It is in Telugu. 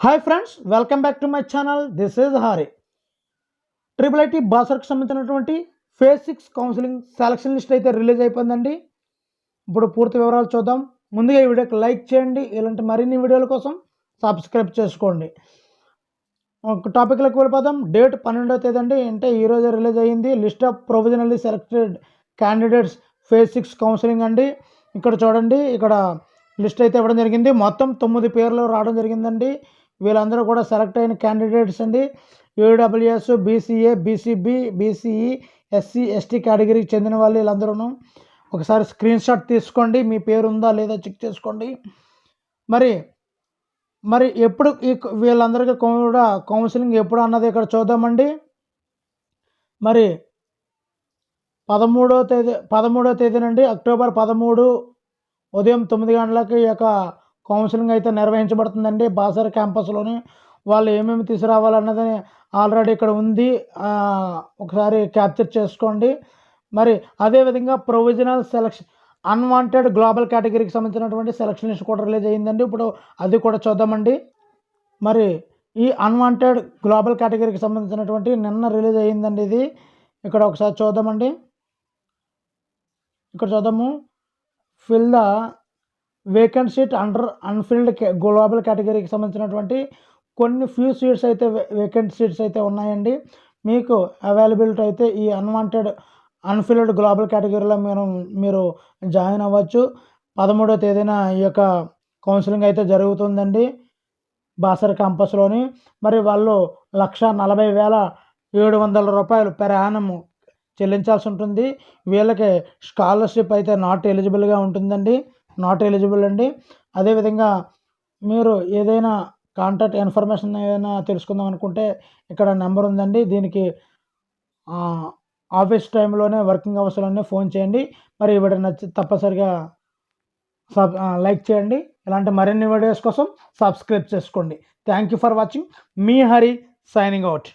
Hi friends, welcome back to my channel. This is Hari. Triple IT బాసర్కి సంబంధించినటువంటి ఫేజ్ 6 కౌన్సిలింగ్ సెలక్షన్ లిస్ట్ అయితే రిలీజ్ అయిపోయిందండి. ఇప్పుడు పూర్తి వివరాలు చూద్దాం. ముందుగా ఈ వీడియోకి లైక్ చేయండి. ఇలాంటి మరిన్ని వీడియోల కోసం సబ్స్క్రైబ్ చేసుకోండి. ఒక టాపిక్లోకి వెళ్ళిపోదాం. డేట్ 12వ తేదీ అండి, అంటే ఈరోజు రిలీజ్ అయ్యింది. List of provisionally selected candidates phase 6 counselling అండి. ఇక్కడ చూడండి, ఇక్కడ లిస్ట్ అయితే ఇవ్వడం జరిగింది. మొత్తం 9 పేర్లు రావడం జరిగిందండి. వీళ్ళందరూ కూడా సెలెక్ట్ అయిన క్యాండిడేట్స్ అండి. AWS, BCA, BCB, BCE, SC, ST కేటగిరీకి చెందిన వాళ్ళు వీళ్ళందరూ. ఒకసారి స్క్రీన్ షాట్ తీసుకోండి, మీ పేరు ఉందా లేదా చెక్ చేసుకోండి. మరి ఎప్పుడు వీళ్ళందరికీ కూడా కౌన్సిలింగ్ ఎప్పుడు అన్నది ఇక్కడ చూద్దామండి. మరి 13వ తేదీనండి, అక్టోబర్ 13 ఉదయం 9 గంటలకి ఈ యొక్క కౌన్సిలింగ్ అయితే నిర్వహించబడుతుందండి. బాసర్ క్యాంపస్లోని వాళ్ళు ఏమేమి తీసుకురావాలన్నది ఆల్రెడీ ఇక్కడ ఉంది, ఒకసారి క్యాప్చర్ చేసుకోండి. మరి అదేవిధంగా ప్రొవిజనల్ సెలక్షన్ అన్వాంటెడ్ గ్లోబల్ కేటగిరీకి సంబంధించినటువంటి సెలక్షన్ లిస్ట్ కూడా రిలీజ్ అయ్యిందండి. ఇప్పుడు అది కూడా చూద్దామండి. మరి ఈ అన్వాంటెడ్ గ్లోబల్ కేటగిరీకి సంబంధించినటువంటి నిన్న రిలీజ్ అయ్యిందండి ఇది. ఇక్కడ ఒకసారి చూద్దామండి. ఇక్కడ చూద్దాము. Fill the vacant seat under unfilled global కేటగిరీకి సంబంధించినటువంటి కొన్ని ఫ్యూ సీట్స్ అయితే వేకెంట్ సీట్స్ అయితే ఉన్నాయండి. మీకు అవైలబిలిటీ అయితే ఈ అన్ఫిల్డ్ గ్లోబల్ కేటగిరీలో మీరు జాయిన్ అవ్వచ్చు. 13వ తేదీన ఈ యొక్క కౌన్సిలింగ్ అయితే జరుగుతుందండి బాసర్ క్యాంపస్లోని. మరి వాళ్ళు 1,40,700 రూపాయలు పెర్ యానం చెల్లించాల్సి ఉంటుంది. వీళ్ళకి స్కాలర్షిప్ అయితే నాట్ ఎలిజిబుల్గా ఉంటుందండి, నాట్ ఎలిజిబుల్ అండి. అదేవిధంగా మీరు ఏదైనా కాంటాక్ట్ ఇన్ఫర్మేషన్ ఏదైనా తెలుసుకుందాం అనుకుంటే ఇక్కడ నెంబర్ ఉందండి. దీనికి ఆఫీస్ టైంలోనే, వర్కింగ్ అవర్స్లోనే ఫోన్ చేయండి. మరి ఈ వీడియో నచ్చి తప్పనిసరిగా లైక్ చేయండి. ఇలాంటి మరిన్ని వీడియోస్ కోసం సబ్స్క్రైబ్ చేసుకోండి. Thank you for watching. Me Hari signing out.